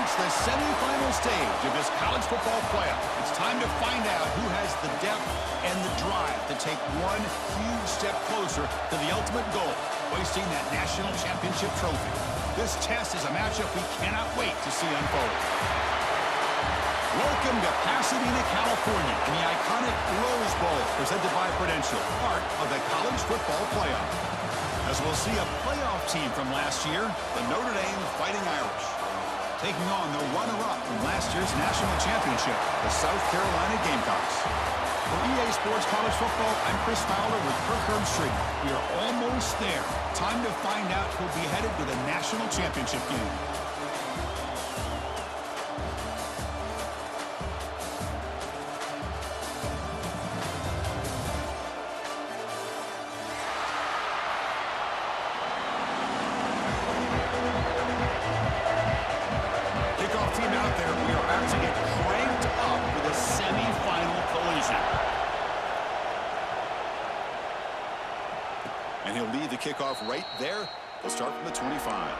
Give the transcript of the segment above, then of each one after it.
reached the semifinal stage of this college football playoff. It's time to find out who has the depth and the drive to take one huge step closer to the ultimate goal, hoisting that national championship trophy. This test is a matchup we cannot wait to see unfold. Welcome to Pasadena, California, in the iconic Rose Bowl, presented by Prudential, part of the college football playoff. As we'll see a playoff team from last year, the Notre Dame Fighting Irish, taking on the runner-up from last year's national championship, the South Carolina Gamecocks. For EA Sports College Football, I'm Chris Fowler with Kirk Herbstreit. We are almost there. Time to find out who'll be headed to the national championship game. And he'll lead the kickoff right there. They'll start from the 25.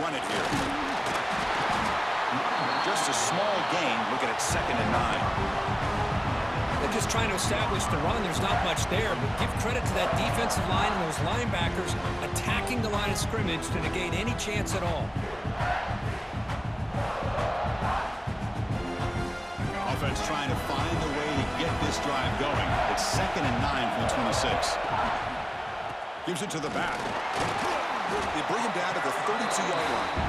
Run it here. Just a small gain. Look at it, 2nd and 9. They're just trying to establish the run. There's not much there, but give credit to that defensive line and those linebackers attacking the line of scrimmage to negate any chance at all. Offense trying to find the way to get this drive going. It's 2nd and 9 from the 26. Gives it to the back. They bring him down to the 32-yard line.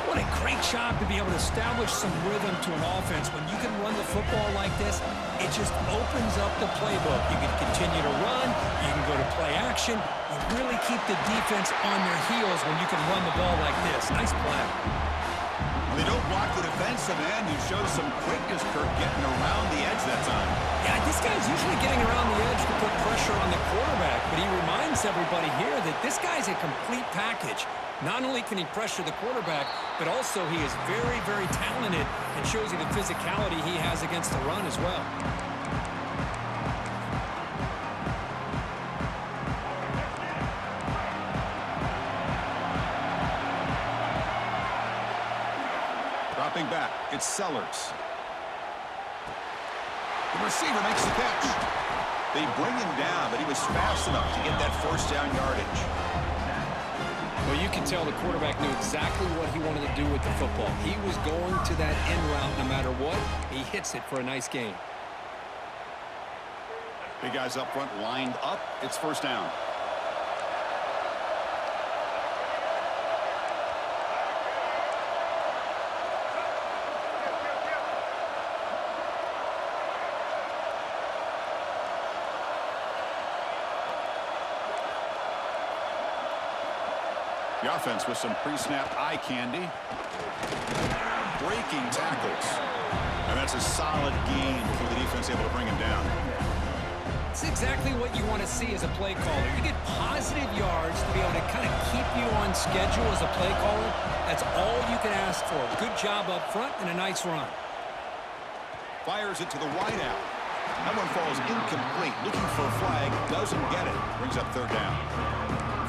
What a great job to be able to establish some rhythm to an offense. When you can run the football like this, it just opens up the playbook. You can continue to run. You can go to play action. You really keep the defense on their heels when you can run the ball like this. Nice play. They don't block the defensive end, who shows some quickness, Kirk, getting around the edge that time. Yeah, this guy's usually getting around the edge to put pressure on the quarterback, but he reminds everybody here that this guy's a complete package. Not only can he pressure the quarterback, but also he is very, very talented and shows you the physicality he has against the run as well. Dropping back, it's Sellers. The receiver makes the catch. They bring him down, but he was fast enough to get that 1st down yardage. Well, you can tell the quarterback knew exactly what he wanted to do with the football. He was going to that end route no matter what. He hits it for a nice gain. Big guys up front lined up. It's 1st down. The offense with some pre-snap eye candy. Breaking tackles. And that's a solid gain for the defense, able to bring him down. It's exactly what you want to see as a play caller. You get positive yards to be able to kind of keep you on schedule as a play caller. That's all you can ask for. Good job up front and a nice run. Fires it to the wideout. That one falls incomplete. Looking for a flag. Doesn't get it. Brings up 3rd down.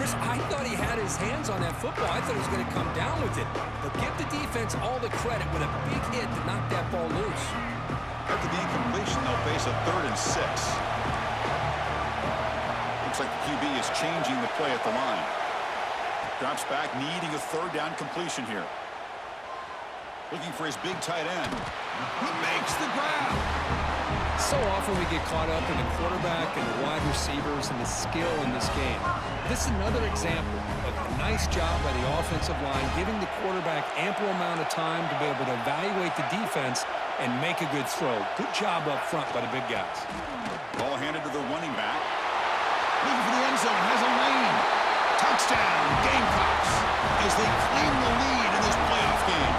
Chris, I thought he had his hands on that football. I thought he was going to come down with it. But give the defense all the credit with a big hit to knock that ball loose. After the incompletion, they'll face a 3rd and 6. Looks like the QB is changing the play at the line. Drops back, needing a 3rd down completion here. Looking for his big tight end. He makes the grab. So often we get caught up in the quarterback and the wide receivers and the skill in this game. This is another example of a nice job by the offensive line, giving the quarterback ample amount of time to be able to evaluate the defense and make a good throw. Good job up front by the big guys. Ball handed to the running back. Looking for the end zone, has a lane. Touchdown, Gamecocks, as they claim the lead in this playoff game.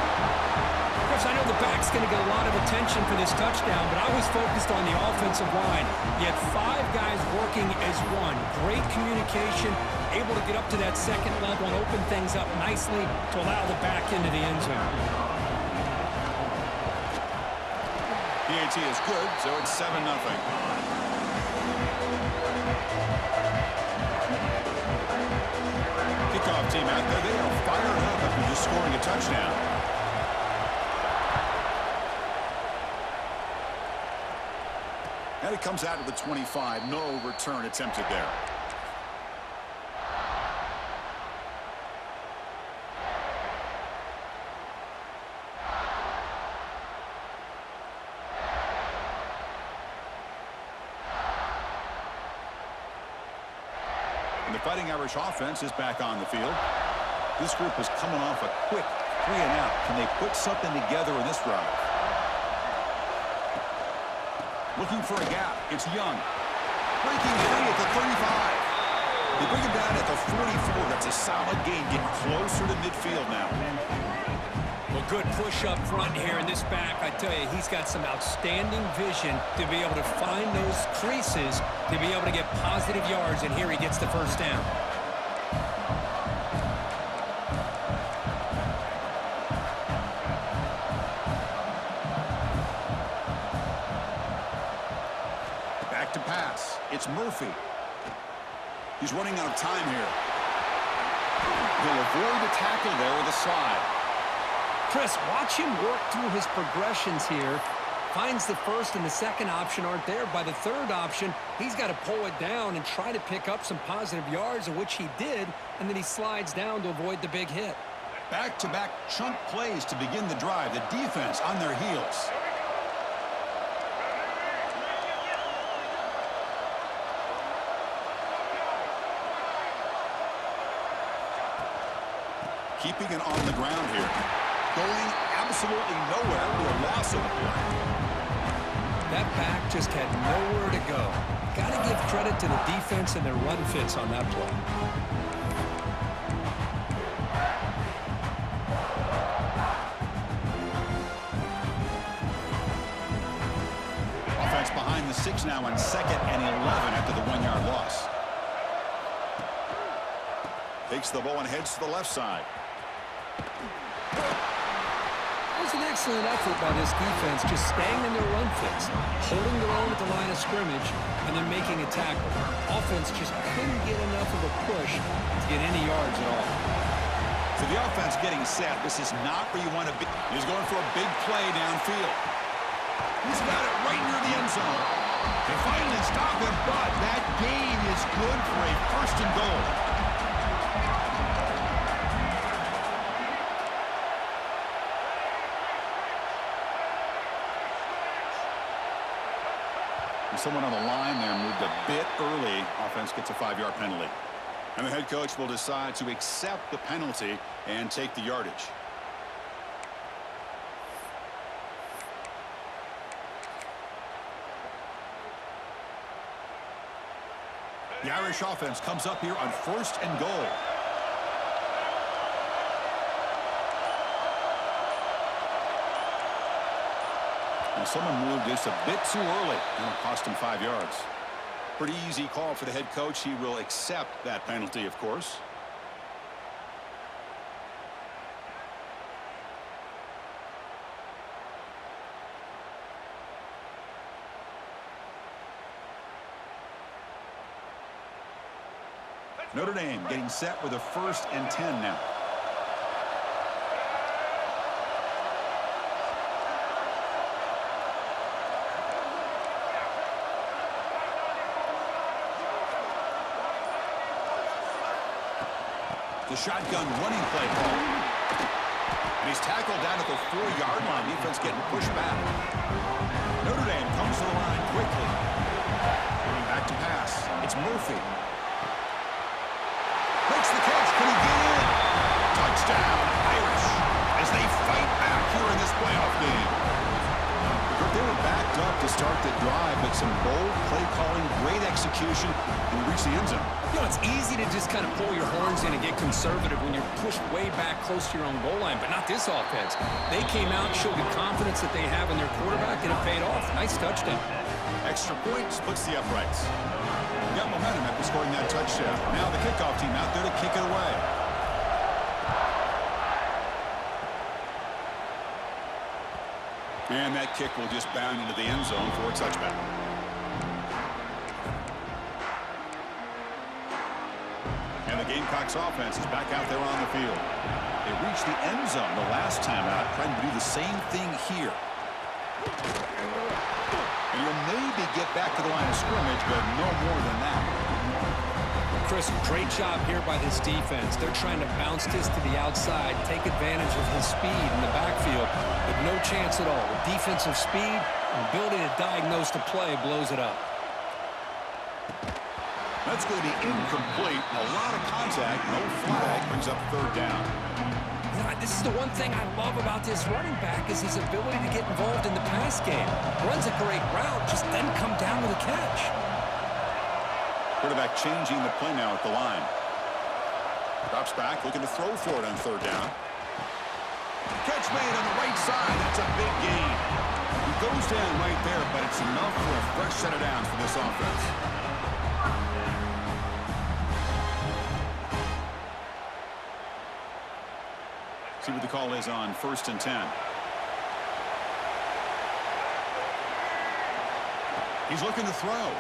I know the back's going to get a lot of attention for this touchdown, but I was focused on the offensive line. You had 5 guys working as one. Great communication, able to get up to that second level and open things up nicely to allow the back into the end zone. PAT is good, so it's 7-0. Kickoff team out there, they are fired up after just scoring a touchdown. And it comes out to the 25. No return attempted there. And the Fighting Irish offense is back on the field. This group is coming off a quick 3-and-out. Can they put something together in this drive? Looking for a gap. It's Young. Breaking free at the 35. They bring him down at the 44. That's a solid gain. Getting closer to midfield now. Well, good push up front here in this back. I tell you, he's got some outstanding vision to be able to find those creases, to be able to get positive yards, and here he gets the first down. Back to pass. It's Murphy. He's running out of time here. He'll avoid the tackle there with a slide. Chris, watch him work through his progressions here. Finds the first and the second option aren't there. By the third option, he's got to pull it down and try to pick up some positive yards, of which he did, and then he slides down to avoid the big hit. Back-to-back chunk plays to begin the drive. The defense on their heels. Keeping it on the ground here. Going absolutely nowhere to a loss of the play. That back just had nowhere to go. Got to give credit to the defense and their run fits on that play. Offense behind the 6 now on 2nd and 11 after the 1-yard loss. Takes the ball and heads to the left side. It was an excellent effort by this defense, just staying in their run fits, holding their own at the line of scrimmage, and then making a tackle. Offense just couldn't get enough of a push to get any yards at all. So the offense getting set. This is not where you want to be. He's going for a big play downfield. He's got it right near the end zone. They finally stop him, but that gain is good for a 1st and goal. Someone on the line there moved a bit early. Offense gets a 5-yard penalty. And the head coach will decide to accept the penalty and take the yardage. The Irish offense comes up here on 1st and goal. And someone moved just a bit too early, and it cost him 5 yards. Pretty easy call for the head coach. He will accept that penalty, of course. Notre Dame getting set with a 1st and 10 now. The shotgun running play call. And he's tackled down at the 4-yard line. Defense getting pushed back. Notre Dame comes to the line quickly. Back to pass. It's Murphy. Makes the catch. Can he get in? Touchdown, Irish, as they fight back here in this playoff game. The They were backed up to start the drive, but some bold play calling, great execution, and we reached the end zone. You know, it's easy to just kind of pull your horns in and get conservative when you're pushed way back close to your own goal line, but not this offense. They came out and showed the confidence that they have in their quarterback, and it paid off. Nice touchdown. Extra point splits the uprights. Got momentum after scoring that touchdown. Now the kickoff team out there to kick it away. And that kick will just bound into the end zone for a touchback. And the Gamecocks offense is back out there on the field. They reached the end zone the last time out, trying to do the same thing here. And you'll maybe get back to the line of scrimmage, but no more than that. Chris, great job here by this defense. They're trying to bounce this to the outside, take advantage of his speed in the backfield, but no chance at all. The defensive speed and ability to diagnose the play blows it up. That's going to be incomplete. A lot of contact, no flag, brings up third down. This is the one thing I love about this running back is his ability to get involved in the pass game. Runs a great route, just then come down with a catch. Quarterback changing the play now at the line. Drops back, looking to throw for it on third down. Catch made on the right side. That's a big gain. He goes down right there, but it's enough for a fresh set of downs for this offense. See what the call is on 1st and 10. He's looking to throw.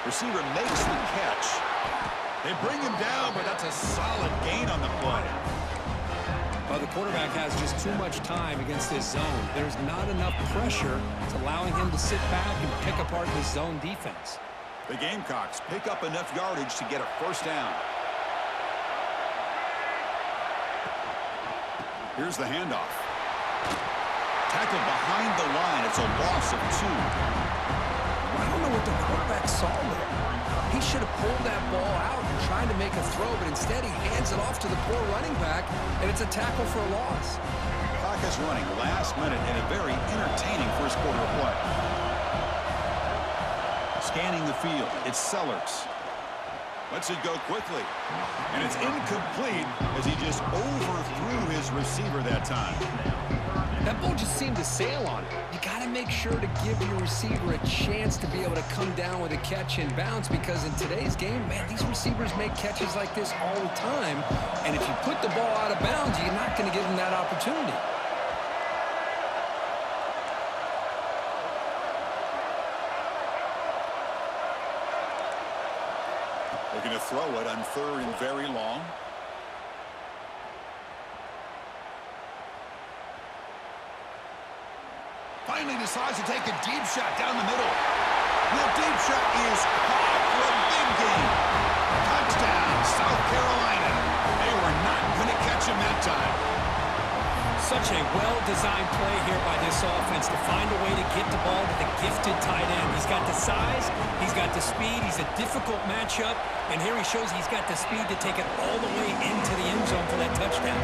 Receiver makes the catch. They bring him down, but that's a solid gain on the play. Well, the quarterback has just too much time against this zone. There's not enough pressure. It's allowing him to sit back and pick apart this zone defense. The Gamecocks pick up enough yardage to get a first down. Here's the handoff. Tackled behind the line. It's a loss of 2. I don't know what the quarterback saw there. He should have pulled that ball out and tried to make a throw, but instead he hands it off to the poor running back, and it's a tackle for a loss. Clock is running last minute in a very entertaining first quarter of play. Scanning the field. It's Sellers. Lets it go quickly. And it's incomplete as he just overthrew his receiver that time. That ball just seemed to sail on it. You got to make sure to give your receiver a chance to be able to come down with a catch and bounce, because in today's game, man, these receivers make catches like this all the time. And if you put the ball out of bounds, you're not going to give them that opportunity. Looking to throw it on 3rd and very long. Finally decides to take a deep shot down the middle. The deep shot is caught for a big gain. Touchdown, South Carolina. They were not going to catch him that time. Such a well-designed play here by this offense to find a way to get the ball to the gifted tight end. He's got the size, he's got the speed, he's a difficult matchup, and here he shows he's got the speed to take it all the way into the end zone for that touchdown.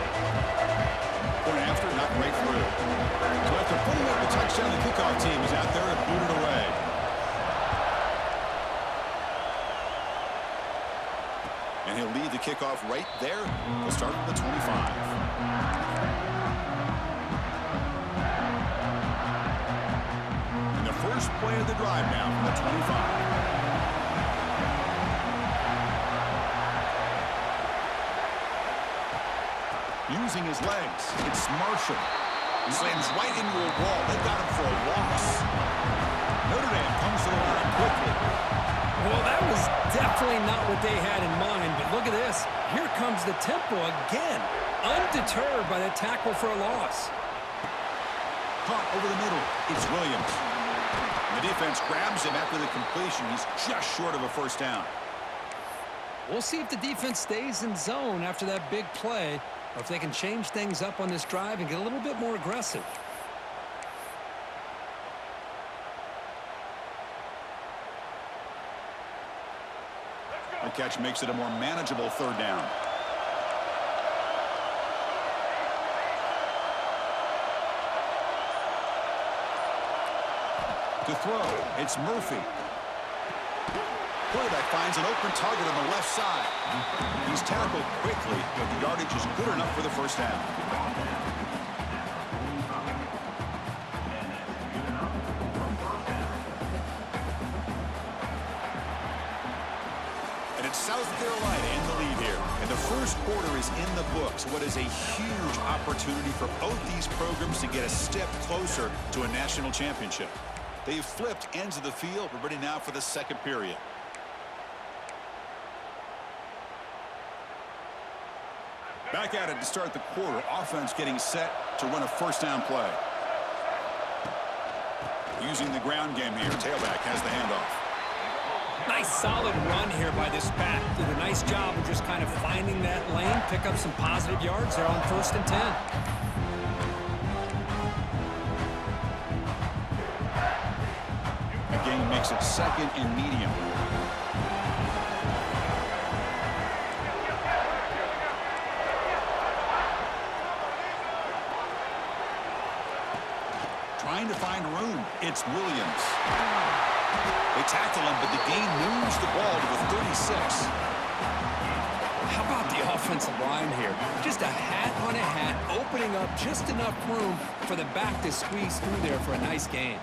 Point after, not right through. So after putting up the touchdown, the kickoff team is out there and booted away. And he'll lead the kickoff right there. He'll start at the 25. First play of the drive now from the 25. Using his legs, it's Marshall. He slams right into a wall. They got him for a loss. Notre Dame comes to the line quickly. Well, that was definitely not what they had in mind, but look at this. Here comes the tempo again, undeterred by the tackle for a loss. Caught over the middle. It's Williams. The defense grabs him after the completion. He's just short of a first down. We'll see if the defense stays in zone after that big play, or if they can change things up on this drive and get a little bit more aggressive. The catch makes it a more manageable third down. To throw, it's Murphy. Quarterback finds an open target on the left side. He's tackled quickly, but the yardage is good enough for the first down. And it's South Carolina in the lead here. And the first quarter is in the books. What is a huge opportunity for both these programs to get a step closer to a national championship. They've flipped ends of the field. We're ready now for the second period. Back at it to start the quarter. Offense getting set to run a first down play. Using the ground game here. Tailback has the handoff. Nice solid run here by this back. Did a nice job of just kind of finding that lane, pick up some positive yards there on 1st and 10. The game makes it 2nd and medium. Trying to find room. It's Williams. They tackle him, but the gain moves the ball to the 36. How about the offensive line here? Just a hat on a hat, opening up just enough room for the back to squeeze through there for a nice gain.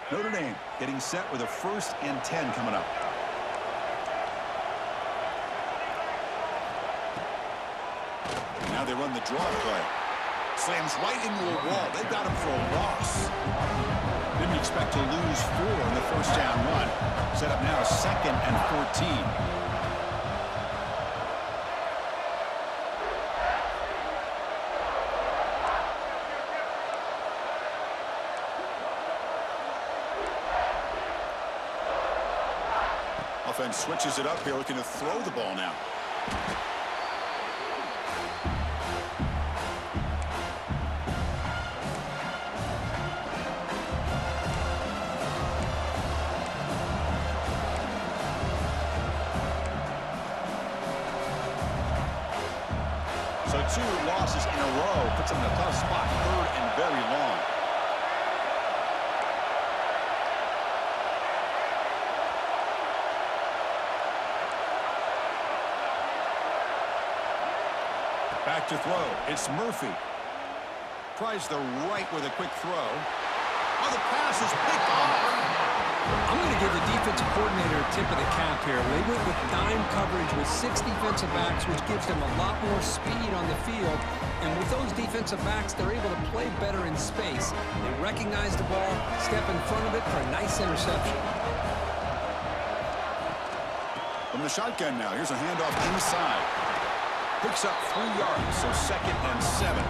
Notre Dame getting set with a 1st and 10 coming up. Now they run the draw play. Slams right into a wall. They've got him for a loss. Didn't expect to lose 4 in the first down run. Set up now 2nd and 14. Offense switches it up here, looking to throw the ball now. So 2 losses in a row puts them in a tough spot, 3rd and very long. Back to throw. It's Murphy. Tries the right with a quick throw. Oh, the pass is picked off. I'm going to give the defensive coordinator a tip of the cap here. They went with dime coverage with 6 defensive backs, which gives them a lot more speed on the field. And with those defensive backs, they're able to play better in space. They recognize the ball, step in front of it for a nice interception. From the shotgun now, here's a handoff inside. Picks up 3 yards, so 2nd and 7.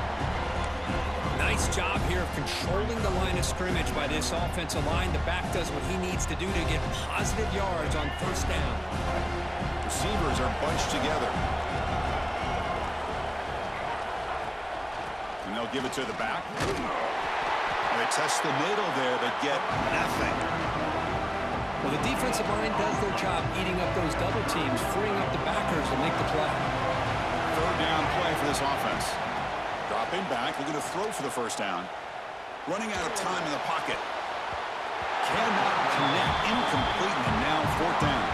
Nice job here of controlling the line of scrimmage by this offensive line. The back does what he needs to do to get positive yards on 1st down. Receivers are bunched together. And they'll give it to the back. And they test the middle there, but get nothing. Well, the defensive line does their job eating up those double teams, freeing up the backers to make the play. 3rd down play for this offense. Dropping back, looking to throw for the first down. Running out of time in the pocket. Cannot connect, incomplete, and now 4th down.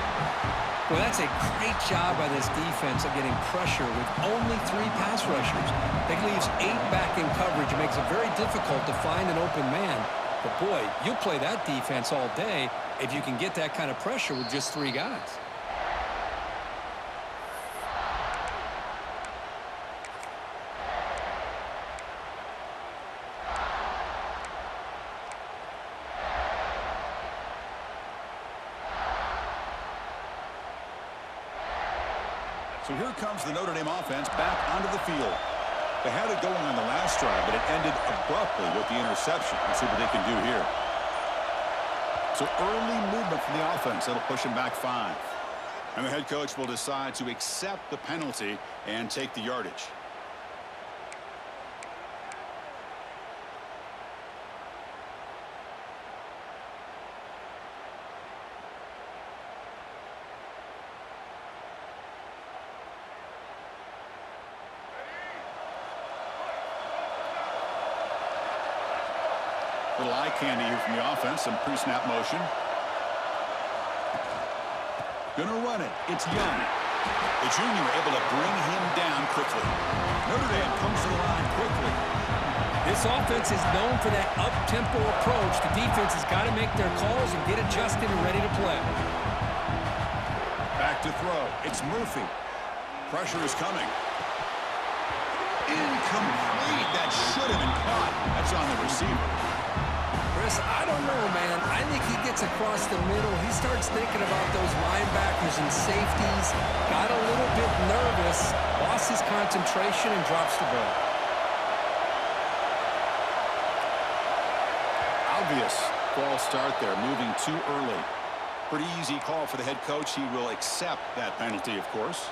Well, that's a great job by this defense of getting pressure with only 3 pass rushers. That leaves 8 back in coverage. It makes it very difficult to find an open man. But boy, you'll play that defense all day if you can get that kind of pressure with just 3 guys. So here comes the Notre Dame offense back onto the field. They had it going on the last drive, but it ended abruptly with the interception. Let's see what they can do here. So early movement from the offense. That'll push them back 5. And the head coach will decide to accept the penalty and take the yardage. Little eye candy here from the offense. Some pre-snap motion. Gonna run it. It's Young. The junior able to bring him down quickly. Notre Dame comes to the line quickly. This offense is known for that up-tempo approach. The defense has got to make their calls and get adjusted and ready to play. Back to throw. It's Murphy. Pressure is coming. Incomplete. That should have been caught. That's on the receiver. Chris, I don't know, man. I think he gets across the middle. He starts thinking about those linebackers and safeties. Got a little bit nervous. Lost his concentration and drops the ball. Obvious false start there, moving too early. Pretty easy call for the head coach. He will accept that penalty, of course.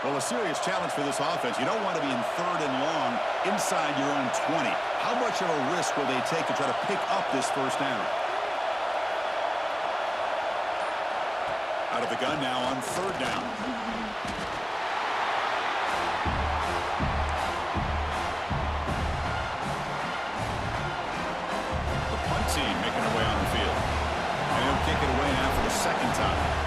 Well, a serious challenge for this offense. You don't want to be in 3rd and long inside your own 20. How much of a risk will they take to try to pick up this first down? Out of the gun now on 3rd down. The punt team making their way on the field. And he'll kick it away now for the 2nd time.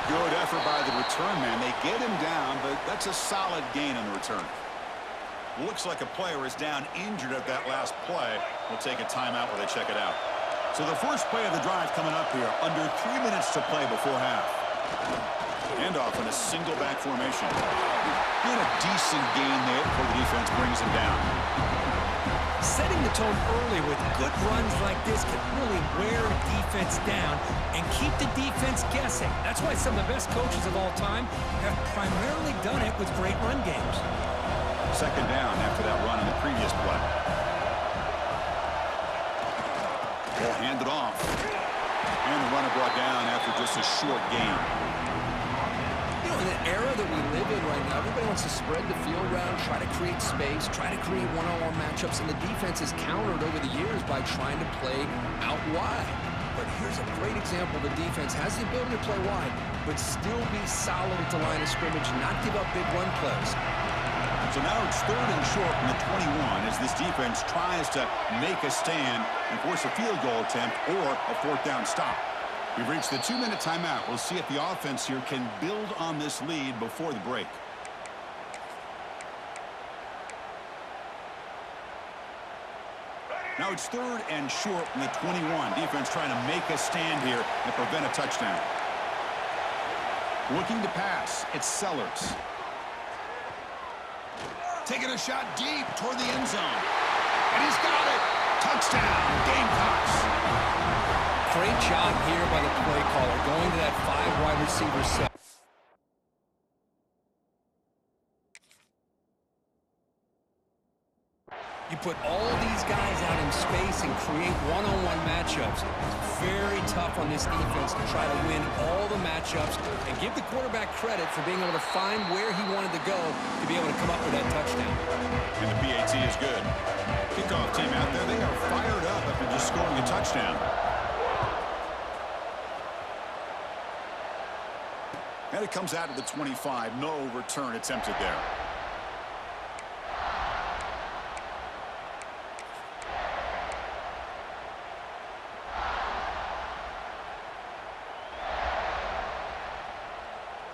Good effort by the return man. They get him down, but that's a solid gain on the return. Looks like a player is down injured at that last play. We'll take a timeout while they check it out. So the first play of the drive coming up here. Under 3 minutes to play before half. Handoff in a single back formation. Doing a decent gain there before the defense brings him down. Setting the tone early with good runs like this can really wear a defense down and keep the defense guessing. That's why some of the best coaches of all time have primarily done it with great run games. 2nd down after that run in the previous play. Ball handed off. And the runner brought down after just a short gain. You know, in the era that we live in right now, everybody wants to spread the field around, try to create space, try to create one-on-one matchups, and the defense has countered over the years by trying to play out wide. But here's a great example. The defense has the ability to play wide, but still be solid at the line of scrimmage, not give up big run plays. So now it's 3rd and short from the 21 as this defense tries to make a stand and force a field goal attempt or a 4th down stop. We've reached the 2-minute timeout. We'll see if the offense here can build on this lead before the break. Now it's 3rd and short from the 21. Defense trying to make a stand here and prevent a touchdown. Looking to pass. It's Sellers. Taking a shot deep toward the end zone. And he's got it. Touchdown, Gamecocks. Great job here by the play caller, going to that 5 wide receiver set. You put all these guys out in space and create one-on-one matchups. It's very tough on this defense to try to win all the matchups and give the quarterback credit for being able to find where he wanted to go to be able to come up with that touchdown. And the PAT is good. Kickoff team out there, they are fired up after just scoring a touchdown. And it comes out of the 25. No return attempted there.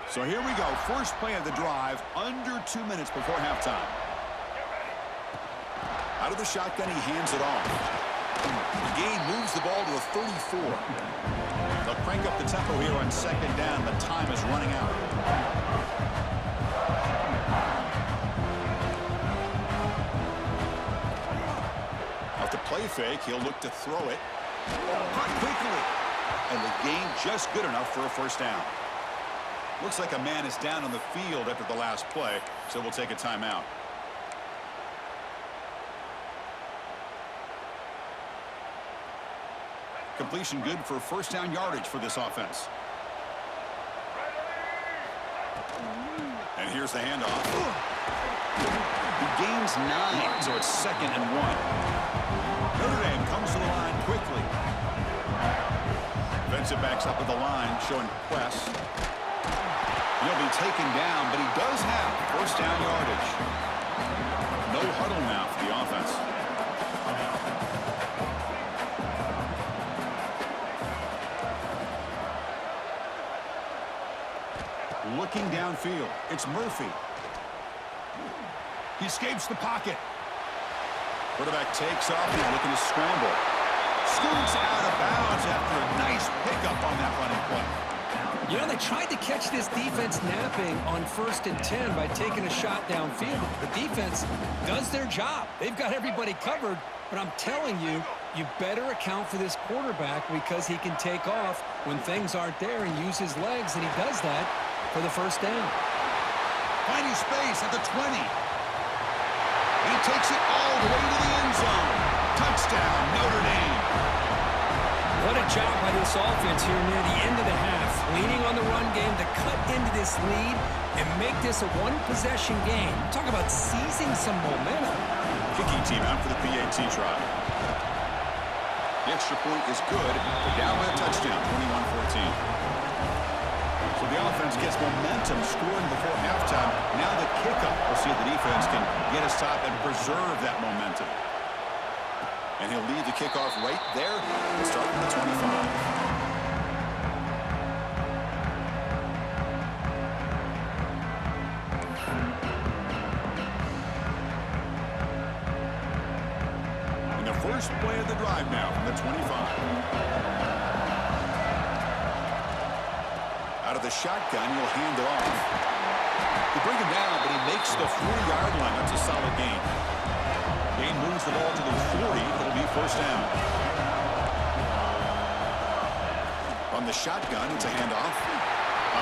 So here we go. First play of the drive, under 2 minutes before halftime. Out of the shotgun, he hands it off. The gain moves the ball to the 34. They'll crank up the tempo here on 2nd down, but time is running out. Off the play fake, he'll look to throw it. Caught quickly. And the gain just good enough for a 1st down. Looks like a man is down on the field after the last play, so we'll take a timeout. Completion good for 1st down yardage for this offense. And here's the handoff. He gains 9, so it's 2nd and 1. Notre Dame comes to the line quickly. Defensive backs up at the line, showing press. He'll be taken down, but he does have first down yardage. No huddle now for the offense. Looking downfield, it's Murphy. He escapes the pocket. Quarterback takes off. He's looking to scramble. Scoots out of bounds after a nice pickup on that running play. You know, they tried to catch this defense napping on 1st and 10 by taking a shot downfield. The defense does their job. They've got everybody covered, but I'm telling you, you better account for this quarterback because he can take off when things aren't there and use his legs, and he does that for the first down. Finding space at the 20. He takes it all the way to the end zone. Touchdown, Notre Dame. What a job by this offense here near the end of the half, leaning on the run game to cut into this lead and make this a one-possession game. Talk about seizing some momentum. Kicking team out for the PAT try. The extra point is good. They're down by a touchdown, 21-14. So the offense gets momentum scoring before halftime. Now the kickoff. We'll see if the defense can get a stop and preserve that momentum. And he'll leave the kickoff right there. We'll start from the 25. First play of the drive now from the 25. Out of the shotgun, he'll hand it off. They bring him down, but he makes the 40-yard line. That's a solid gain. Gain moves the ball to the 40. It'll be first down. On the shotgun, it's a handoff.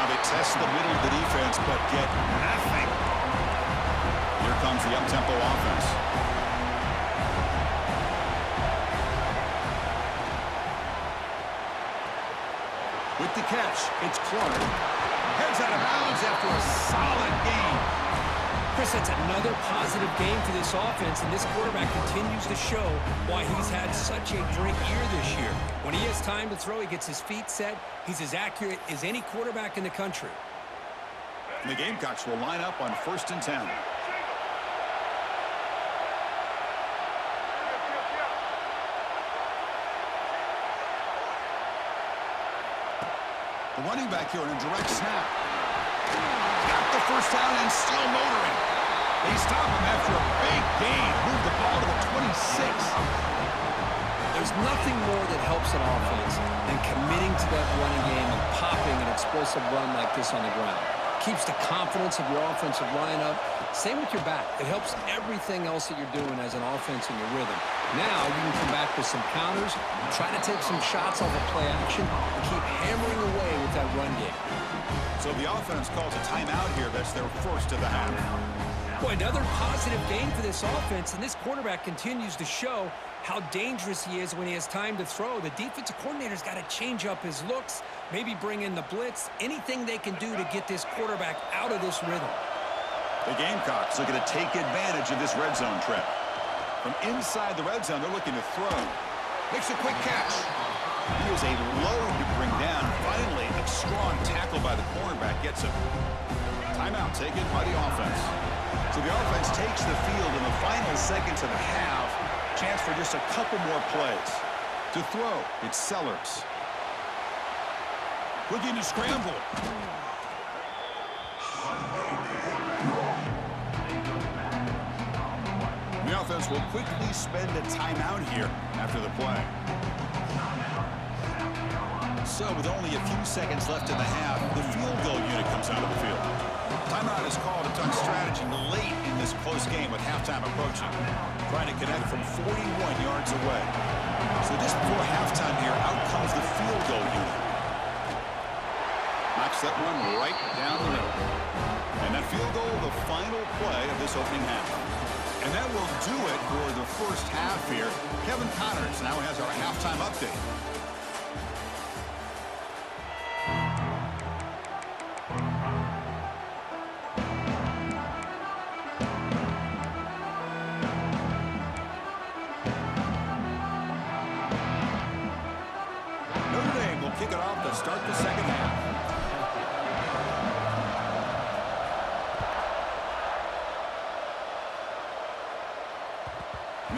They test the middle of the defense, but get nothing. Here comes the up-tempo offense. With the catch, it's Clark. Heads out of bounds after a solid game. Chris, that's another positive game for this offense, and this quarterback continues to show why he's had such a great year this year. When he has time to throw, he gets his feet set. He's as accurate as any quarterback in the country. And the Gamecocks will line up on 1st and 10. The running back here in a direct snap. Got the first down and still motoring. They stop him after a big gain. Move the ball to the 26. There's nothing more that helps an offense than committing to that running game and popping an explosive run like this on the ground. Keeps the confidence of your offensive line up. Same with your back. It helps everything else that you're doing as an offense in your rhythm. Now you can come back with some counters, try to take some shots off of play action, and keep hammering away with that run game. So the offense calls a timeout here. That's their first of the half. Boy, another positive game for this offense, and this quarterback continues to show how dangerous he is when he has time to throw. The defensive coordinator's got to change up his looks, maybe bring in the blitz, anything they can do to get this quarterback out of this rhythm. The Gamecocks looking to take advantage of this red zone trip. From inside the red zone, they're looking to throw. Makes a quick catch. He is a load to bring down. Finally, a strong tackle by the cornerback gets him. Timeout taken by the offense. So the offense takes the field in the final seconds of the half. Chance for just a couple more plays. To throw, it's Sellers. Looking to scramble. The offense will quickly spend a timeout here after the play. So with only a few seconds left in the half, the field goal unit comes out of the field. Timeout is called to talk strategy late in this close game with halftime approaching. Trying to connect from 41 yards away. So just before halftime here, out comes the field goal unit. Knocks that one right down the middle. And that field goal, the final play of this opening half. And that will do it for the first half here. Kevin Connors now has our halftime update. Notre Dame will kick it off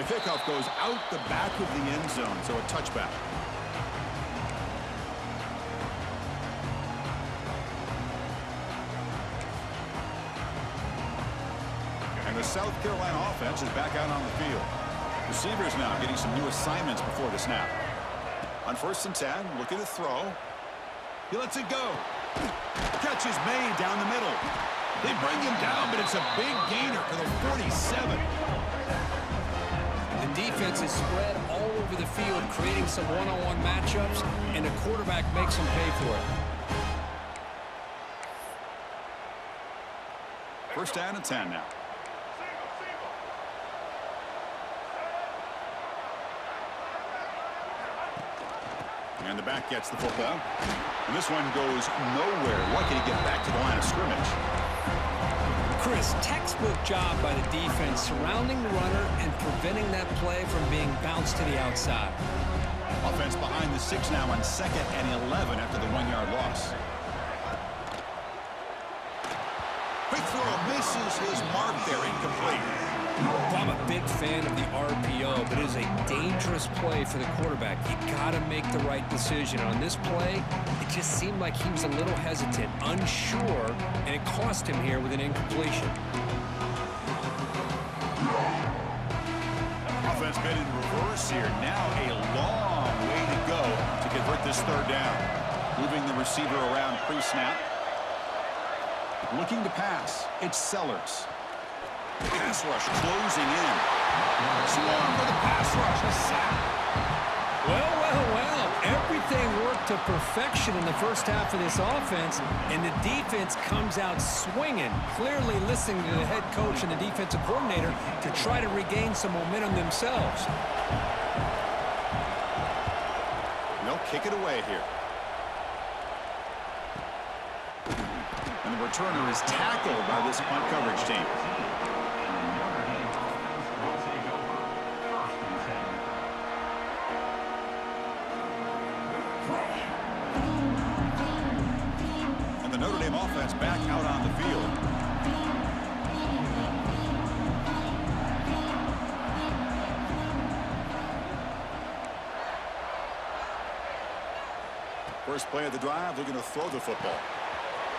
Kickoff goes out the back of the end zone, so a touchback. And the South Carolina offense is back out on the field. Receivers now getting some new assignments before the snap. On 1st and 10, looking to throw. He lets it go. Catch is made down the middle. They bring him down, but it's a big gainer for the 47. The defense is spread all over the field, creating some one-on-one matchups, and the quarterback makes them pay for it. 1st down and 10 now. And the back gets the football. And this one goes nowhere. Lucky to get back to the line of scrimmage. Chris, textbook job by the defense surrounding the runner and preventing that play from being bounced to the outside. Offense behind the 6 now on 2nd and 11 after the 1-yard loss. Quick throw misses his mark there, incomplete. Well, I'm a big fan of the RPO, but it is a dangerous play for the quarterback. You got to make the right decision. On this play, it just seemed like he was a little hesitant, unsure, and it cost him here with an incompletion. Offense been in reverse here. Now a long way to go to convert this 3rd down. Moving the receiver around pre-snap. Looking to pass. It's Sellers. Pass rush closing in. Swarm with a pass rush. A sack. Well. Everything worked to perfection in the first half of this offense, and the defense comes out swinging, clearly listening to the head coach and the defensive coordinator to try to regain some momentum themselves. They'll kick it away here. And the returner is tackled by this punt coverage team. And the Notre Dame offense back out on the field. First play of the drive, they're going to throw the football.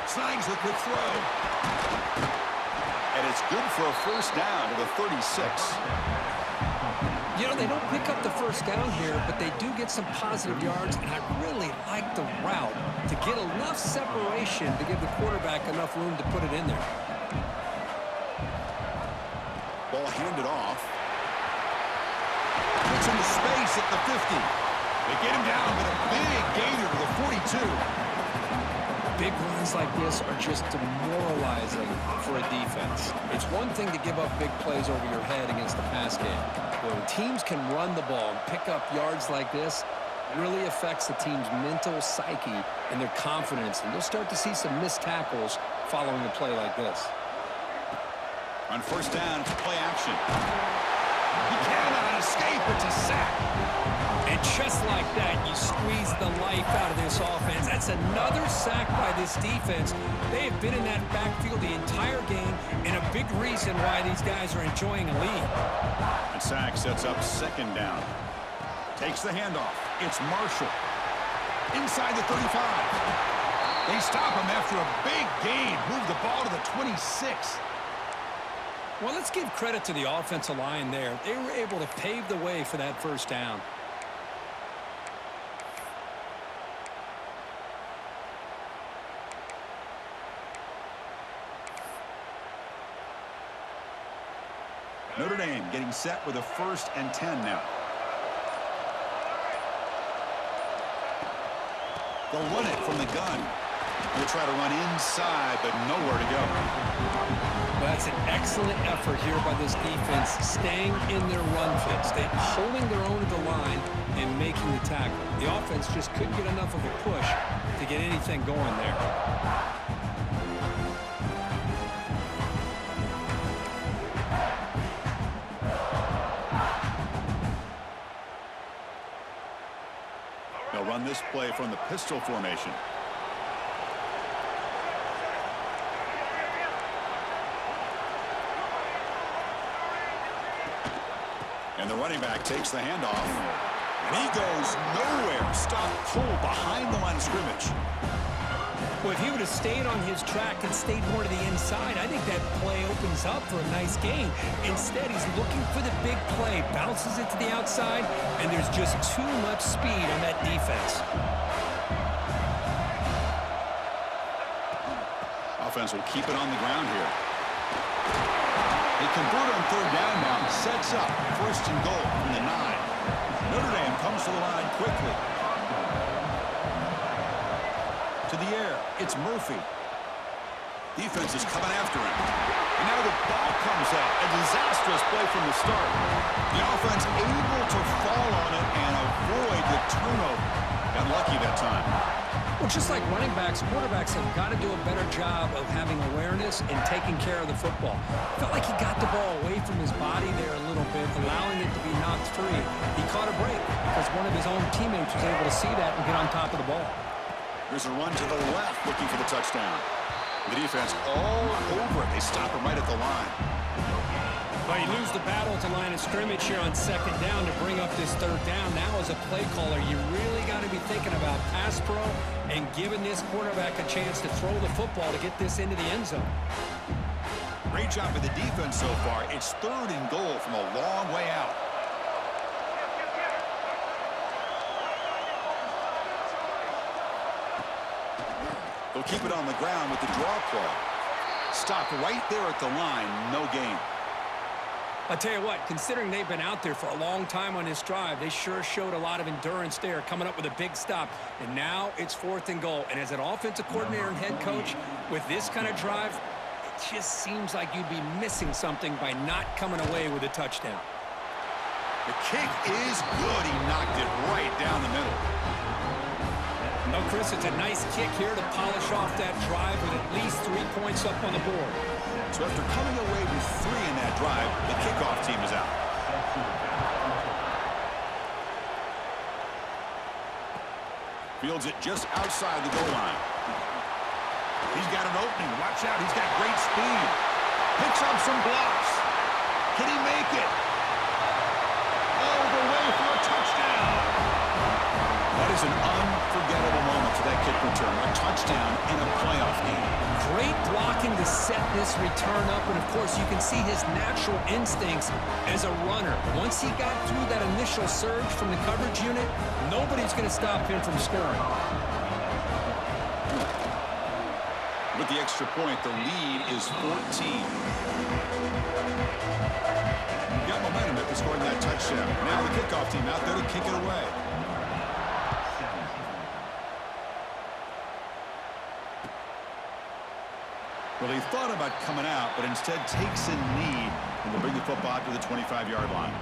Snags a quick throw. And it's good for a 1st down to the 36. You know, they don't pick up the 1st down here, but they do get some positive yards, and I really like the route to get enough separation to give the quarterback enough room to put it in there. Ball handed off. Gets into space at the 50. They get him down, but a big gainer to the 42. Big runs like this are just demoralizing for a defense. It's one thing to give up big plays over your head against the pass game. But when teams can run the ball and pick up yards like this, it really affects the team's mental psyche and their confidence. And you'll start to see some missed tackles following a play like this. On 1st down, it's play action. He cannot escape. It's a sack. And just like that, you squeeze the life out of this offense. That's another sack by this defense. They have been in that backfield the entire game, and a big reason why these guys are enjoying a lead. And sack sets up 2nd down. Takes the handoff. It's Marshall. Inside the 35. They stop him after a big gain. Move the ball to the 26. Well, let's give credit to the offensive line there. They were able to pave the way for that 1st down. Notre Dame getting set with a 1st and 10 now. They'll run it from the gun. They'll try to run inside, but nowhere to go. Well, that's an excellent effort here by this defense, staying in their run fits. They're holding their own at the line and making the tackle. The offense just couldn't get enough of a push to get anything going there. They'll run this play from the pistol formation. And the running back takes the handoff. And he goes nowhere. Stop pull behind the line of scrimmage. Well, if he would have stayed on his track and stayed more to the inside, I think that play opens up for a nice gain. Instead, he's looking for the big play, bounces it to the outside, and there's just too much speed on that defense. Offense will keep it on the ground here. They convert on third down now. Sets up first and goal from the 9. Notre Dame comes to the line quickly. To the air, it's Murphy. Defense is coming after him. And now the ball comes out. A disastrous play from the start. The offense able to fall on it and avoid the turnover. Got lucky that time. Well, just like running backs, quarterbacks have got to do a better job of having awareness and taking care of the football. Felt like he got the ball away from his body there a little bit, allowing it to be knocked free. He caught a break because one of his own teammates was able to see that and get on top of the ball. Here's a run to the left looking for the touchdown. The defense all over it. They stop him right at the line. Well, you lose the battle at the line of scrimmage here on second down to bring up this third down. Now as a play caller, you really got to be thinking about pass pro and giving this quarterback a chance to throw the football to get this into the end zone. Great job by the defense so far. It's third and goal from a long way out. They'll keep it on the ground with the draw play. Stopped right there at the line. No gain. I tell you what, considering they've been out there for a long time on this drive, they sure showed a lot of endurance there, coming up with a big stop. And now it's fourth and goal. And as an offensive coordinator and head coach, with this kind of drive, it just seems like you'd be missing something by not coming away with a touchdown. The kick is good. He knocked it right down the middle. No, Chris, it's a nice kick here to polish off that drive with at least 3 points up on the board. So after coming away with 3 in that drive, the kickoff team is out. Fields it just outside the goal line. He's got an opening. Watch out. He's got great speed. Picks up some blocks. Can he make it? All the way for a touchdown. That is an unforgettable moment for that kick return. A touchdown in a playoff game. Great blocking to set this return up, and of course you can see his natural instincts as a runner. Once he got through that initial surge from the coverage unit, nobody's going to stop him from scoring. With the extra point, the lead is 14. You've got momentum after scoring that touchdown. Now the kickoff team out there to kick it away. Well, he thought about coming out, but instead takes a knee, and they'll bring the football out to the 25-yard line.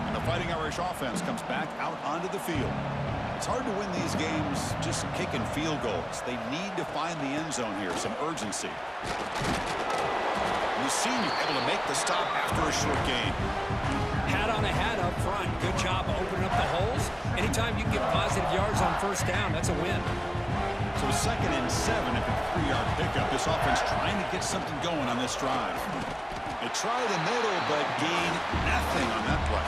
And the Fighting Irish offense comes back out onto the field. It's hard to win these games just kicking field goals. They need to find the end zone here, some urgency. And the senior able to make the stop after a short gain. Hat on a hat up front. Good job opening up the holes. Anytime you can get positive yards on first down, that's a win. So 2nd and 7 after the 3-yard pickup. This offense trying to get something going on this drive. They try the middle, but gain nothing on that play.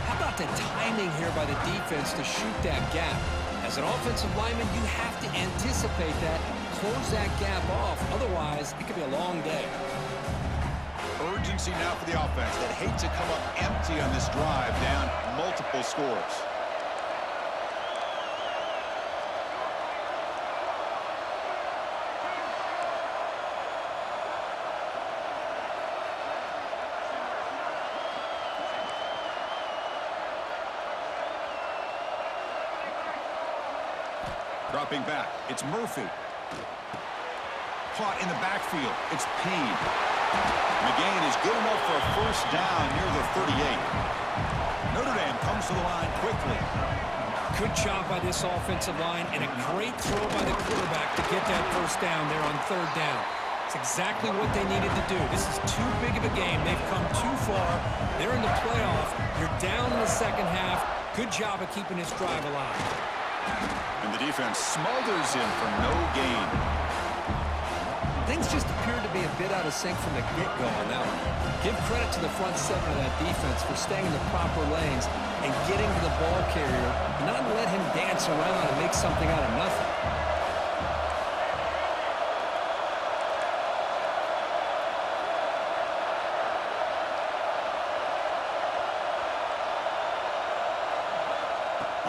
How about the timing here by the defense to shoot that gap? As an offensive lineman, you have to anticipate that, close that gap off. Otherwise, it could be a long day. Urgency now for the offense that hates to come up empty on this drive, down multiple scores. Dropping back, it's Murphy. Caught in the backfield, it's Payne. McGain is good enough for a first down near the 38. Notre Dame comes to the line quickly. Good job by this offensive line and a great throw by the quarterback to get that first down there on third down. It's exactly what they needed to do. This is too big of a game. They've come too far. They're in the playoff. You're down in the second half. Good job of keeping this drive alive. And the defense smothers him for no gain. things just appeared to be a bit out of sync from the get-go on that one. Give credit to the front seven of that defense for staying in the proper lanes and getting to the ball carrier, not let him dance around and make something out of nothing.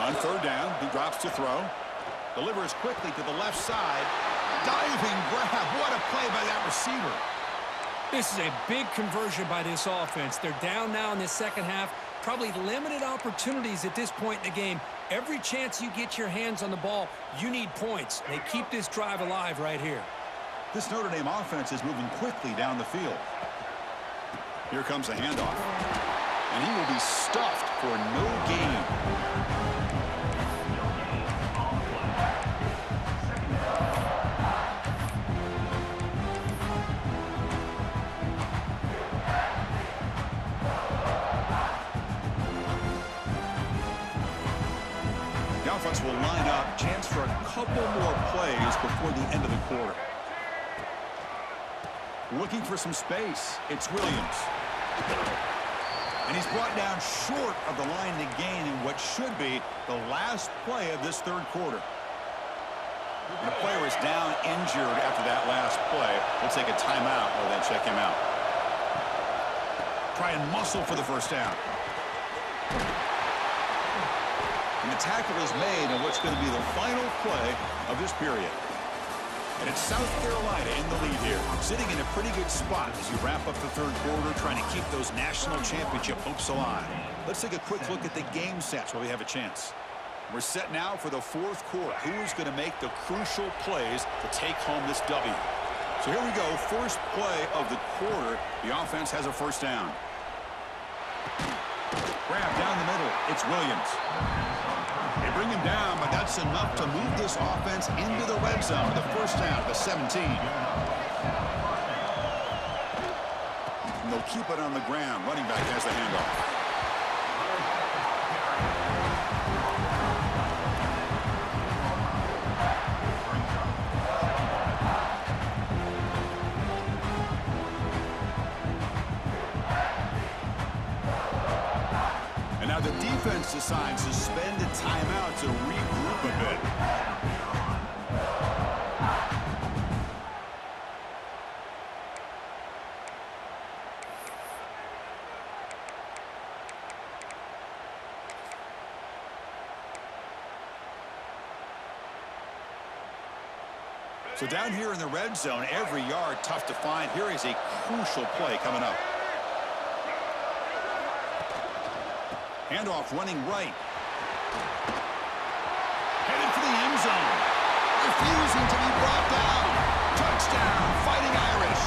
On third down, he drops to throw. Delivers quickly to the left side. Diving grab. What a play by that receiver. This is a big conversion by this offense. They're down now in the second half. Probably limited opportunities at this point in the game. Every chance you get your hands on the ball, you need points. They keep this drive alive right here. This Notre Dame offense is moving quickly down the field. Here comes a handoff. And he will be stuffed for no gain. The offense will line up. Chance for a couple more plays before the end of the quarter. Looking for some space. It's Williams. And he's brought down short of the line to gain in what should be the last play of this third quarter. And the player is down injured after that last play. We'll take a timeout or then check him out. Try and muscle for the first down. And the tackle is made on what's going to be the final play of this period. And it's South Carolina in the lead here, sitting in a pretty good spot as you wrap up the third quarter, trying to keep those national championship hopes alive. Let's take a quick look at the game sets while we have a chance. We're set now for the fourth quarter. Who is going to make the crucial plays to take home this W? So here we go. First play of the quarter. The offense has a first down. Grab down the middle. It's Williams. They bring him down, but that's enough to move this offense into the red zone. The first down, the 17. And they'll keep it on the ground. Running back has the handoff. And now the defense decides to spend a timeout to regroup a bit. So down here in the red zone, every yard tough to find. Here is a crucial play coming up. Handoff running right. Headed for the end zone. Refusing to be brought down. Touchdown, Fighting Irish.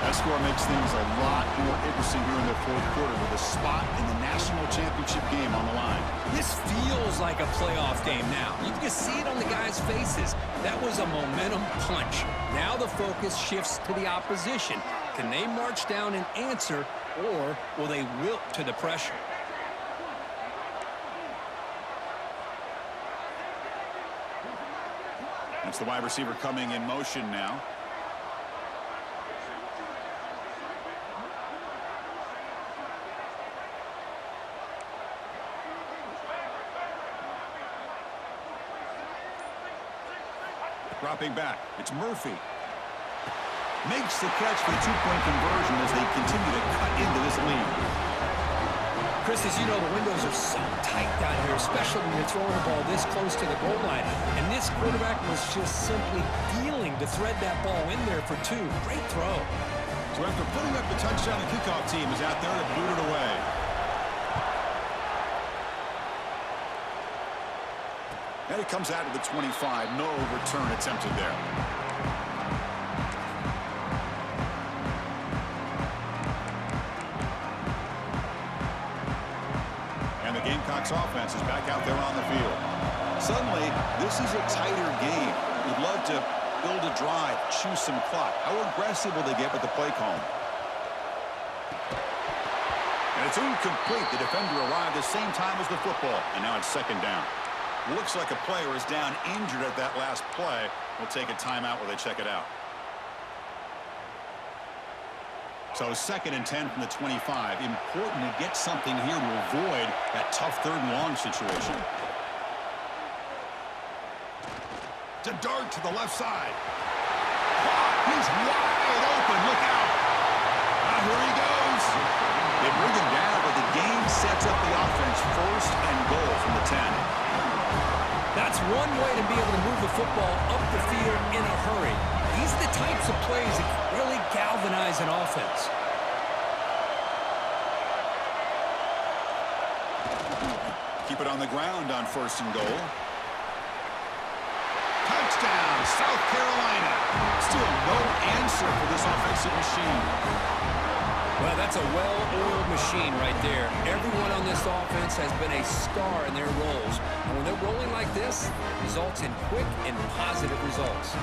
That score makes things a lot more interesting here in the fourth quarter with a spot in the national championship game on the line. This feels like a playoff game now. You can see it on the guys' faces. That was a momentum punch. Now the focus shifts to the opposition. Can they march down and answer, or will they wilt to the pressure? That's the wide receiver coming in motion now. Dropping back, it's Murphy. Makes the catch for the two-point conversion as they continue to cut into this lead. Chris, as you know, the windows are so tight down here, especially when you're throwing the ball this close to the goal line. And this quarterback was just simply dealing to thread that ball in there for two. Great throw. So after putting up the touchdown, the kickoff team is out there to boot it away. And it comes out of the 25. No return attempted there. And the Gamecocks offense is back out there on the field. Suddenly, this is a tighter game. You'd love to build a drive, choose some clock. How aggressive will they get with the play call? And it's incomplete. The defender arrived the same time as the football. And now it's second down. Looks like a player is down injured at that last play. We'll take a timeout while they check it out. So 2nd and 10 from the 25. Important to get something here to avoid that tough 3rd and long situation. To dart to the left side. He's wide open. Look out. Here he goes. They bring him down, but the game sets up the offense 1st and goal from the 10. That's one way to be able to move the football up the field in a hurry. These are the types of plays that can really galvanize an offense. Keep it on the ground on 1st and goal. Touchdown, South Carolina. Still no answer for this offensive machine. Well, that's a well-oiled machine right there. Everyone on this offense has been a star in their roles. And when they're rolling like this, results in quick and positive results.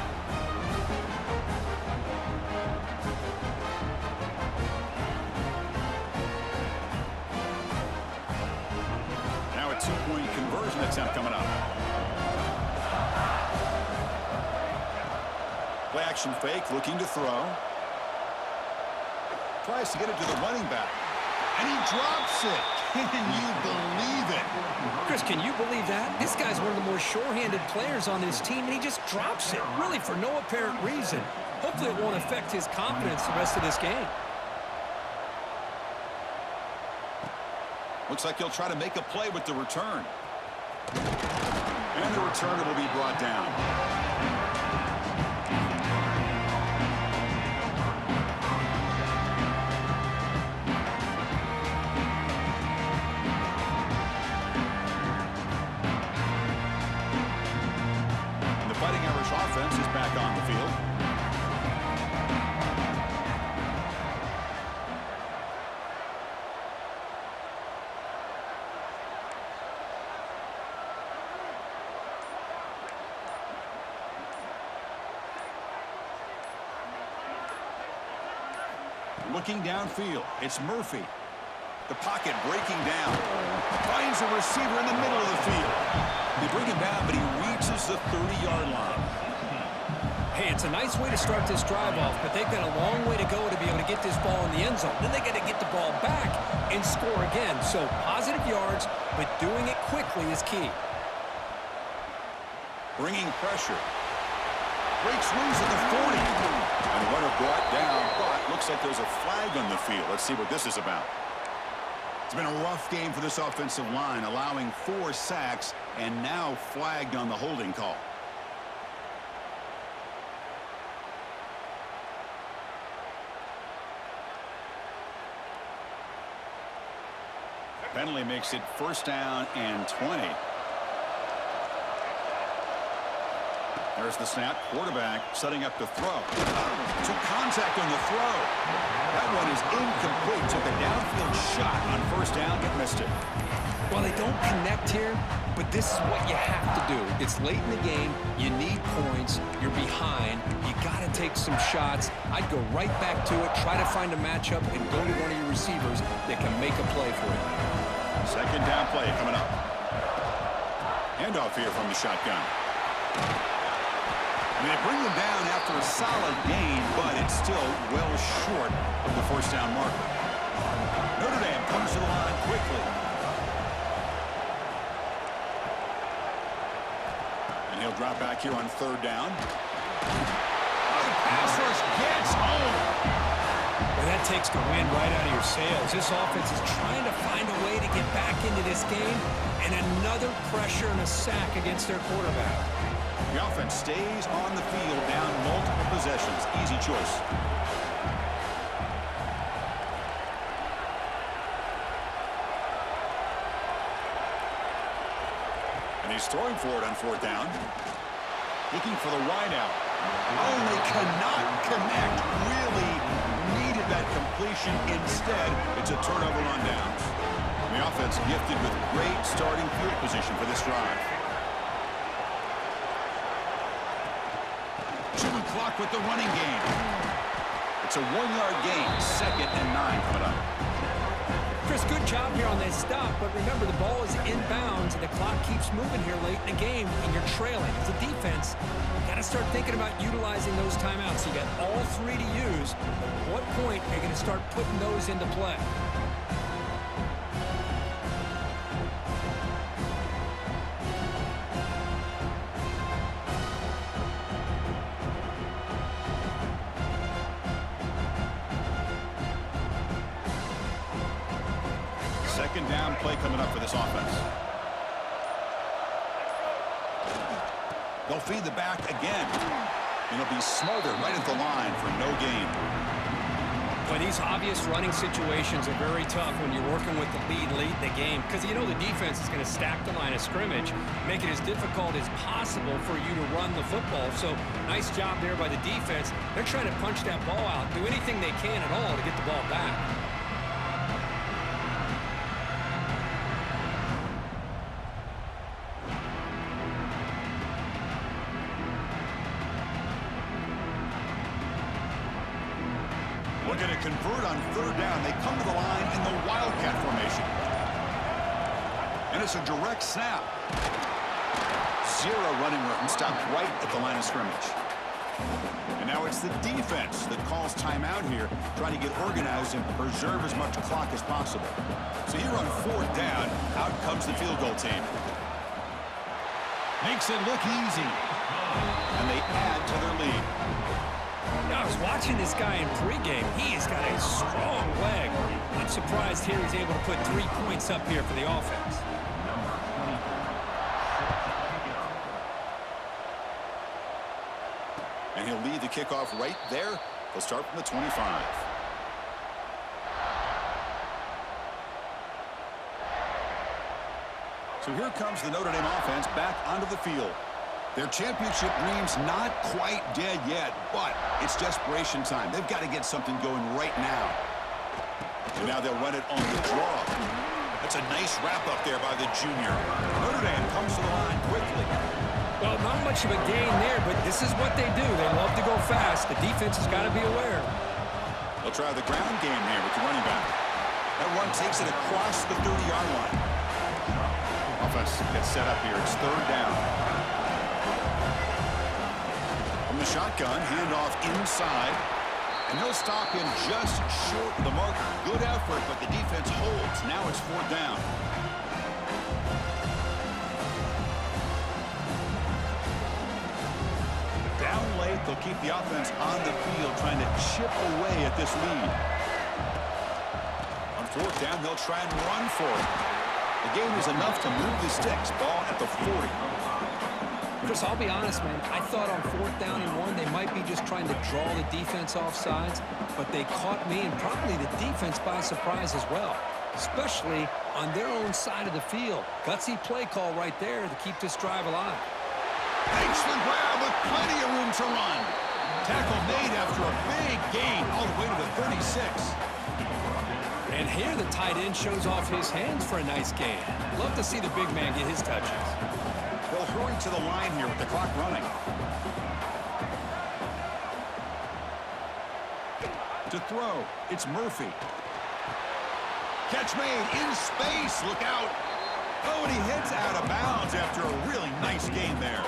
Now a 2-point conversion attempt coming up. Play action fake, looking to throw. Tries to get it to the running back. And he drops it. Can you believe it? Chris, can you believe that? This guy's one of the more sure-handed players on this team, and he just drops it, really for no apparent reason. Hopefully it won't affect his confidence the rest of this game. Looks like he'll try to make a play with the return. And the returner will be brought down. Offense is back on the field. Looking downfield, it's Murphy. The pocket breaking down. Finds a receiver in the middle of the field. They bring him down, but he reaches the 30-yard line. Hey, it's a nice way to start this drive off, but they've got a long way to go to be able to get this ball in the end zone. Then they got to get the ball back and score again. So positive yards, but doing it quickly is key. Bringing pressure. Breaks loose at the 40. And runner brought down, but looks like there's a flag on the field. Let's see what this is about. It's been a rough game for this offensive line, allowing 4 sacks and now flagged on the holding call. Penalty makes it 1st down and 20. There's the snap. Quarterback setting up to throw. Took contact on the throw. That one is incomplete. Took a downfield shot on 1st down, but missed it. Well, they don't connect here, but this is what you have to do. It's late in the game. You need points. You're behind. You got to take some shots. I'd go right back to it, try to find a matchup, and go to one of your receivers that can make a play for you. 2nd down play coming up. Handoff here from the shotgun. And they bring them down after a solid gain, but it's still well short of the 1st down marker. Notre Dame comes to the line quickly. And he'll drop back here on 3rd down. Pass rush gets home. Well, that takes the wind right out of your sails. This offense is trying to find a way to get back into this game, and another pressure and a sack against their quarterback. The offense stays on the field, down multiple possessions. Easy choice. And he's throwing for it on 4th down. Looking for the wideout. Oh, they cannot connect. Really needed that completion. Instead, it's a turnover on downs. The offense gifted with great starting field position for this drive. Chewing clock with the running game. It's a 1-yard gain. 2nd and 9 coming up. Chris, good job here on that stop, but remember the ball is inbounds and the clock keeps moving here late in the game and you're trailing. As a defense, defense, you got to start thinking about utilizing those timeouts. You got all three to use. At what point are you going to start putting those into play? Second down play coming up for this offense. They'll feed the back again. And it'll be smothered right at the line for no gain. But these obvious running situations are very tough when you're working with the lead late in the game, because you know the defense is going to stack the line of scrimmage, make it as difficult as possible for you to run the football. So nice job there by the defense. They're trying to punch that ball out, do anything they can at all to get the ball back. Looking to convert on third down. They come to the line in the Wildcat formation. And it's a direct snap. Zero running room, stopped right at the line of scrimmage. And now it's the defense that calls timeout here, trying to get organized and preserve as much clock as possible. So here on fourth down, out comes the field goal team. Makes it look easy. And they add to their lead. I was watching this guy in pregame. He has got a strong leg. Not surprised here he's able to put 3 points up here for the offense. And he'll lead the kickoff right there. They'll start from the 25. So here comes the Notre Dame offense back onto the field. Their championship dream's not quite dead yet, but it's desperation time. They've got to get something going right now. And now they'll run it on the draw. That's a nice wrap-up there by the junior. Notre Dame comes to the line quickly. Well, not much of a gain there, but this is what they do. They love to go fast. The defense has got to be aware. They'll try the ground game here with the running back. That run takes it across the 30-yard line. Offense gets set up here. It's third down. From the shotgun, handoff inside. And they'll stop him just short of the marker. Good effort, but the defense holds. Now it's fourth down. Down late, they'll keep the offense on the field, trying to chip away at this lead. On fourth down, they'll try and run for it. The game is enough to move the sticks. Ball at the 40. Chris, I'll be honest, man. I thought on fourth down and 1, they might be just trying to draw the defense off sides, but they caught me and probably the defense by surprise as well, especially on their own side of the field. Gutsy play call right there to keep this drive alive. Makes the grab with plenty of room to run. Tackle made after a big gain all the way to the 36. And here the tight end shows off his hands for a nice gain. Love to see the big man get his touches. They'll hurry to the line here with the clock running. To throw, it's Murphy. Catch made in space. Look out. Oh, and he hits out of bounds after a really nice game there.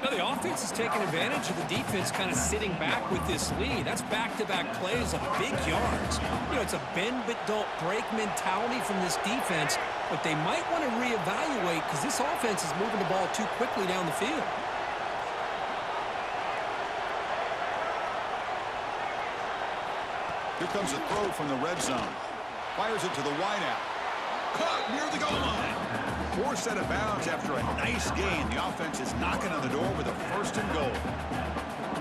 Now the offense is taking advantage of the defense kind of sitting back with this lead. That's back-to-back plays of big yards. You know, it's a bend but don't break mentality from this defense, but they might want to reevaluate because this offense is moving the ball too quickly down the field. Here comes a throw from the red zone. Fires it to the wideout. Caught near the goal line. 4 set of bounds after a nice gain. The offense is knocking on the door with a first and goal.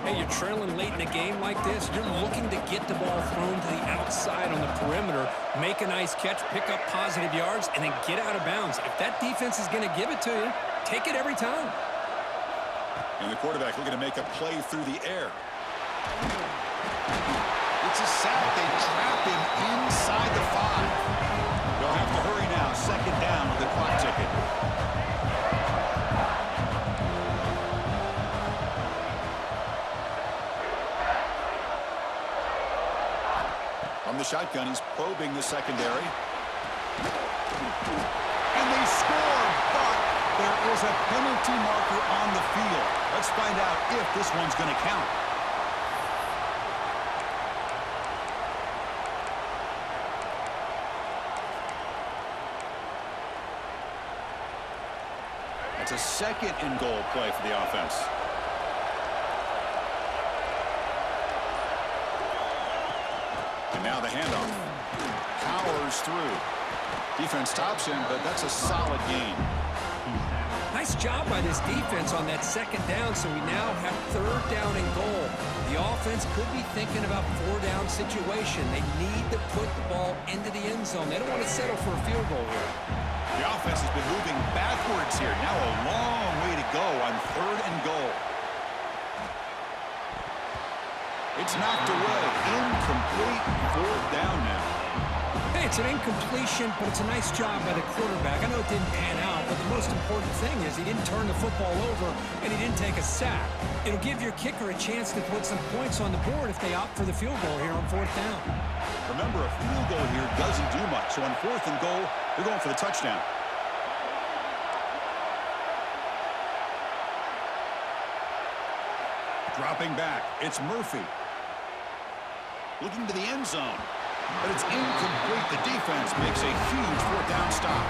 Hey, you're trailing late in a game like this. You're looking to get the ball thrown to the outside on the perimeter, make a nice catch, pick up positive yards, and then get out of bounds. If that defense is going to give it to you, take it every time. And the quarterback looking to make a play through the air. It's a sack. They trap him inside the 5. They'll have to hurry now. Second down with the clock ticket. From the shotgun, he's probing the secondary. And they score, but there is a penalty marker on the field. Let's find out if this one's going to count. It's a second and goal play for the offense. And now the handoff. Powers through. Defense stops him, but that's a solid gain. Nice job by this defense on that second down, so we now have third down and goal. The offense could be thinking about four-down situation. They need to put the ball into the end zone. They don't want to settle for a field goal here. The offense has been moving backwards here. Now a long way to go on third and goal. It's knocked away. Incomplete. Fourth down now. Hey, it's an incompletion, but it's a nice job by the quarterback. I know it didn't pan out, but the most important thing is he didn't turn the football over and he didn't take a sack. It'll give your kicker a chance to put some points on the board if they opt for the field goal here on fourth down. Remember, a field goal here doesn't do much. So on fourth and goal, they're going for the touchdown. Dropping back, it's Murphy. Looking to the end zone. But it's incomplete. The defense makes a huge fourth down stop.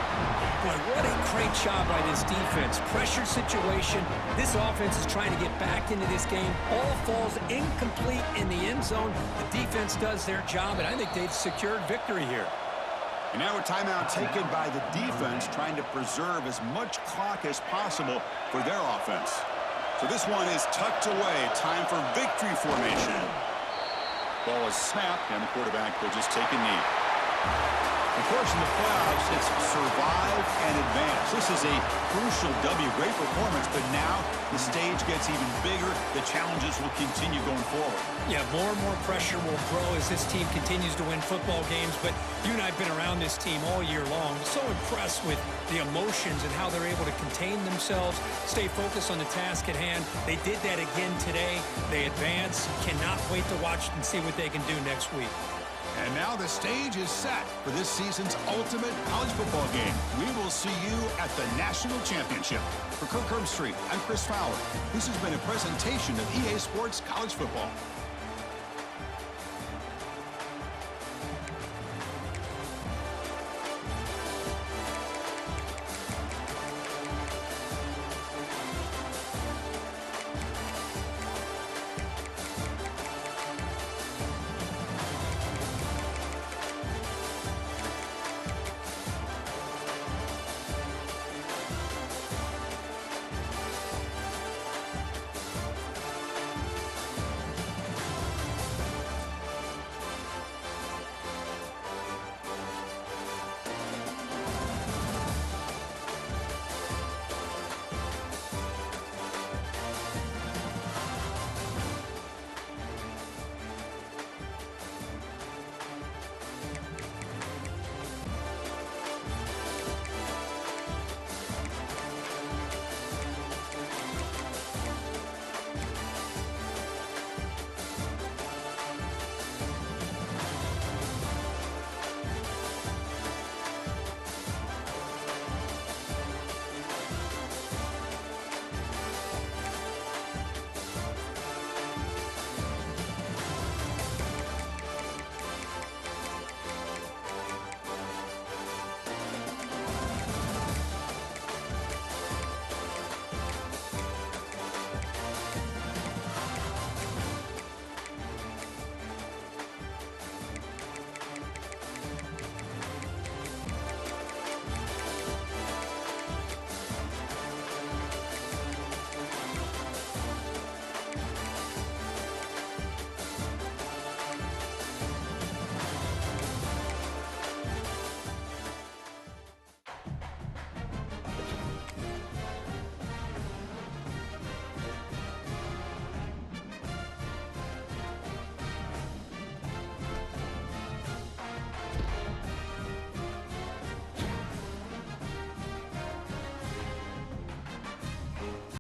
Boy, what a great job by this defense. Pressure situation. This offense is trying to get back into this game. Ball falls incomplete in the end zone. The defense does their job, and I think they've secured victory here. And now a timeout taken by the defense, trying to preserve as much clock as possible for their offense. So this one is tucked away. Time for victory formation. Ball is snapped, and the quarterback will just take a knee. Of course, in the playoffs, it's survive and advance. This is a crucial W. Great performance, but now the stage gets even bigger. The challenges will continue going forward. Yeah, more and more pressure will grow as this team continues to win football games, but you and I have been around this team all year long. So impressed with the emotions and how they're able to contain themselves, stay focused on the task at hand. They did that again today. They advance. Cannot wait to watch and see what they can do next week. And now the stage is set for this season's ultimate college football game. We will see you at the National Championship. For Kirk Herbstreit, I'm Chris Fowler. This has been a presentation of EA Sports College Football.